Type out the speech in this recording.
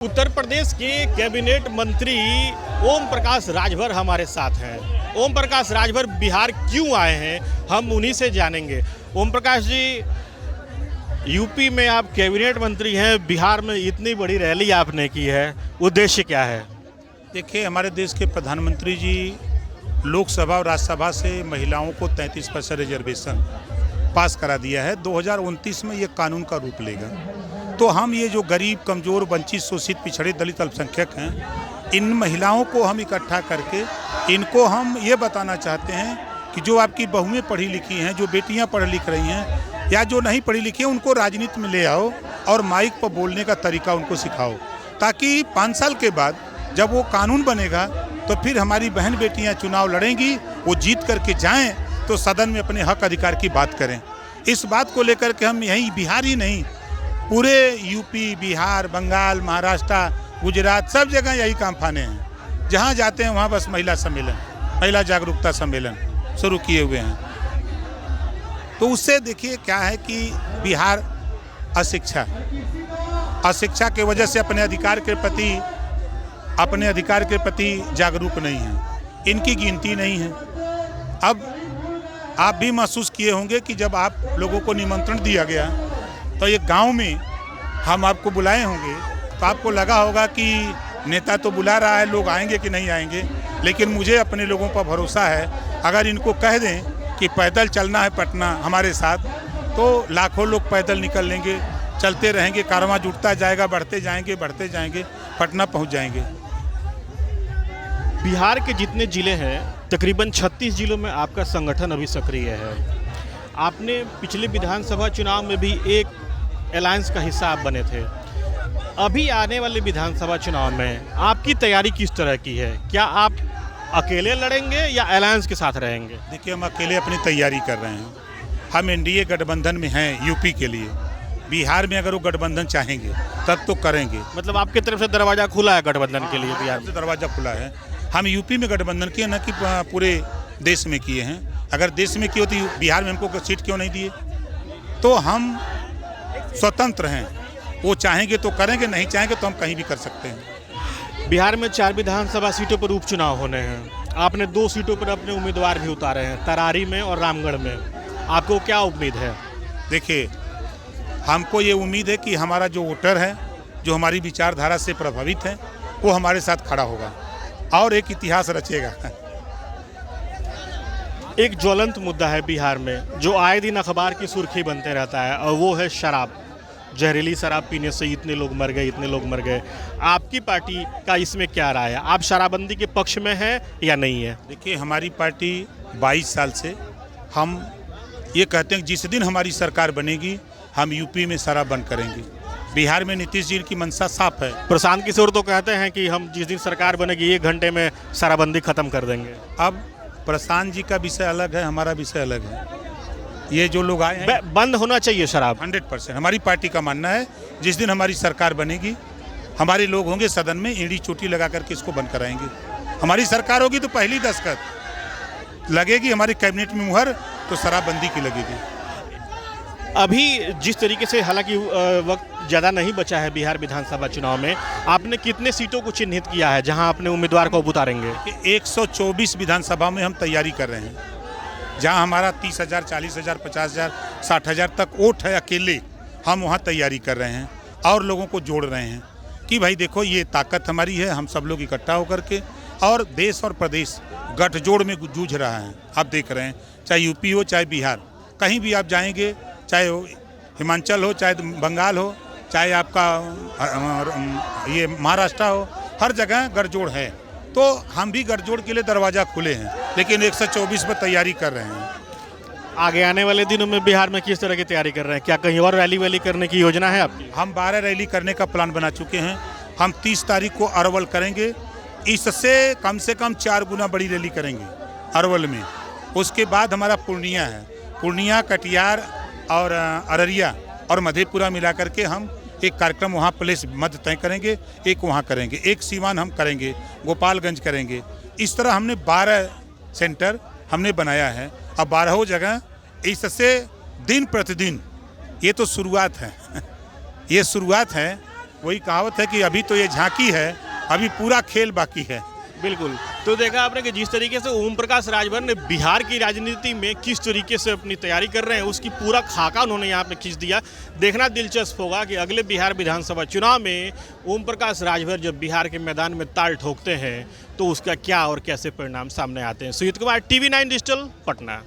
उत्तर प्रदेश के कैबिनेट मंत्री ओम प्रकाश राजभर हमारे साथ हैं। ओम प्रकाश राजभर बिहार क्यों आए हैं, हम उन्हीं से जानेंगे। ओम प्रकाश जी, यूपी में आप कैबिनेट मंत्री हैं, बिहार में इतनी बड़ी रैली आपने की है, उद्देश्य क्या है? देखिए, हमारे देश के प्रधानमंत्री जी लोकसभा और राज्यसभा से महिलाओं को 33% रिजर्वेशन पास करा दिया है। 2029 में ये कानून का रूप लेगा। तो हम ये जो गरीब, कमज़ोर, वंचित, शोषित, पिछड़े, दलित, अल्पसंख्यक हैं, इन महिलाओं को हम इकट्ठा करके इनको हम ये बताना चाहते हैं कि जो आपकी बहुएं पढ़ी लिखी हैं, जो बेटियां पढ़ लिख रही हैं या जो नहीं पढ़ी लिखी हैं, उनको राजनीति में ले आओ और माइक पर बोलने का तरीका उनको सिखाओ, ताकि 5 साल के बाद जब वो कानून बनेगा तो फिर हमारी बहन बेटियां चुनाव लड़ेंगी, वो जीत करके जाएं तो सदन में अपने हक अधिकार की बात करें। इस बात को लेकर के हम यहीं बिहार ही नहीं, पूरे यूपी, बिहार, बंगाल, महाराष्ट्र, गुजरात, सब जगह यही काम फाने हैं। जहाँ जाते हैं वहाँ बस महिला सम्मेलन, महिला जागरूकता सम्मेलन शुरू किए हुए हैं। तो उससे देखिए क्या है कि बिहार अशिक्षा की वजह से अपने अधिकार के प्रति जागरूक नहीं है, इनकी गिनती नहीं है। अब आप भी महसूस किए होंगे कि जब आप लोगों को निमंत्रण दिया गया तो ये गांव में हम आपको बुलाए होंगे, तो आपको लगा होगा कि नेता तो बुला रहा है, लोग आएंगे कि नहीं आएंगे। लेकिन मुझे अपने लोगों पर भरोसा है, अगर इनको कह दें कि पैदल चलना है पटना हमारे साथ, तो लाखों लोग पैदल निकल लेंगे, चलते रहेंगे, कारवां जुटता जाएगा, बढ़ते जाएंगे, पटना पहुंच जाएंगे। बिहार के जितने जिले हैं, तकरीबन 36 जिलों में आपका संगठन अभी सक्रिय है। आपने पिछले विधानसभा चुनाव में भी एक अलायंस का हिस्सा आप बने थे। अभी आने वाले विधानसभा चुनाव में आपकी तैयारी किस तरह की है? क्या आप अकेले लड़ेंगे या अलायंस के साथ रहेंगे? देखिए, हम अकेले अपनी तैयारी कर रहे हैं। हम एनडीए गठबंधन में हैं यूपी के लिए। बिहार में अगर वो गठबंधन चाहेंगे तब तो करेंगे। मतलब आपकी तरफ से दरवाज़ा खुला है गठबंधन के लिए? बिहार से दरवाज़ा खुला है। हम यूपी में गठबंधन किए, न कि पूरे देश में किए हैं। अगर देश में किए होती बिहार में हमको सीट क्यों नहीं दिए? तो हम स्वतंत्र हैं, वो चाहेंगे तो करेंगे, नहीं चाहेंगे तो हम कहीं भी कर सकते हैं। बिहार में 4 विधानसभा सीटों पर उपचुनाव होने हैं। आपने 2 सीटों पर अपने उम्मीदवार भी उतारे हैं, तरारी में और रामगढ़ में। आपको क्या उम्मीद है? देखिए, हमको ये उम्मीद है कि हमारा जो वोटर है, जो हमारी विचारधारा से प्रभावित है, वो हमारे साथ खड़ा होगा और एक इतिहास रचेगा। एक ज्वलंत मुद्दा है बिहार में, जो आए दिन अखबार की सुर्खी बनते रहता है, और वो है शराब। जहरीली शराब पीने से इतने लोग मर गए। आपकी पार्टी का इसमें क्या राय है? आप शराबबंदी के पक्ष में हैं या नहीं है? देखिए, हमारी पार्टी 22 साल से हम ये कहते हैं कि जिस दिन हमारी सरकार बनेगी हम यूपी में शराब बंद करेंगे। बिहार में नीतीश जी की मंशा साफ है। प्रशांत किशोर तो कहते हैं कि हम जिस दिन सरकार बनेगी 1 घंटे में शराबबंदी खत्म कर देंगे। अब प्रशांत जी का विषय अलग है, हमारा विषय अलग है। ये जो लोग आए हैं, बंद होना चाहिए शराब 100%। हमारी पार्टी का मानना है जिस दिन हमारी सरकार बनेगी, हमारे लोग होंगे सदन में, ईंटी चोटी लगा करके इसको बंद कराएंगे। हमारी सरकार होगी तो पहली दस्तखत लगेगी, हमारी कैबिनेट में मुहर तो शराबबंदी की लगेगी। अभी जिस तरीके से, हालांकि वक्त ज़्यादा नहीं बचा है बिहार विधानसभा चुनाव में, आपने कितने सीटों को चिन्हित किया है जहां अपने उम्मीदवार को उतारेंगे? 124 विधानसभा में हम तैयारी कर रहे हैं, जहां हमारा 30,000, 40,000, 50,000, 60,000 तक वोट है अकेले। हम वहां तैयारी कर रहे हैं और लोगों को जोड़ रहे हैं कि भाई देखो, ये ताकत हमारी है, हम सब लोग इकट्ठा होकर के, और देश और प्रदेश गठजोड़ में जूझ रहा है। आप देख रहे हैं, चाहे यूपी हो चाहे बिहार, कहीं भी आप जाएंगे, चाहे हिमाचल हो, चाहे बंगाल हो, चाहे आपका ये महाराष्ट्र हो, हर जगह गठजोड़ है। तो हम भी गठजोड़ के लिए दरवाज़ा खुले हैं, लेकिन 124 पर तैयारी कर रहे हैं। आगे आने वाले दिनों में बिहार में किस तरह की तैयारी कर रहे हैं? क्या कहीं और रैली करने की योजना है आपकी? हम 12 रैली करने का प्लान बना चुके हैं। हम 30 तारीख को अरवल करेंगे, इससे कम से कम 4 गुना बड़ी रैली करेंगे अरवल में। उसके बाद हमारा पूर्णिया, कटिहार और अररिया और मधेपुरा मिला करके हम एक कार्यक्रम वहाँ प्लेस मध्य तय करेंगे, एक वहाँ करेंगे, एक सीवान हम करेंगे, गोपालगंज करेंगे। इस तरह हमने 12 सेंटर हमने बनाया है। अब 12 जगह, इससे दिन प्रतिदिन, ये तो शुरुआत है ये शुरुआत है, वही कहावत है कि अभी तो ये झांकी है, अभी पूरा खेल बाकी है। बिल्कुल। तो देखा आपने कि जिस तरीके से ओम प्रकाश राजभर ने बिहार की राजनीति में किस तरीके से अपनी तैयारी कर रहे हैं, उसकी पूरा खाका उन्होंने यहाँ पे खींच दिया। देखना दिलचस्प होगा कि अगले बिहार विधानसभा चुनाव में ओम प्रकाश राजभर जब बिहार के मैदान में ताल ठोकते हैं तो उसका क्या और कैसे परिणाम सामने आते हैं। Sujit Kumar, TV9 digital, Patna.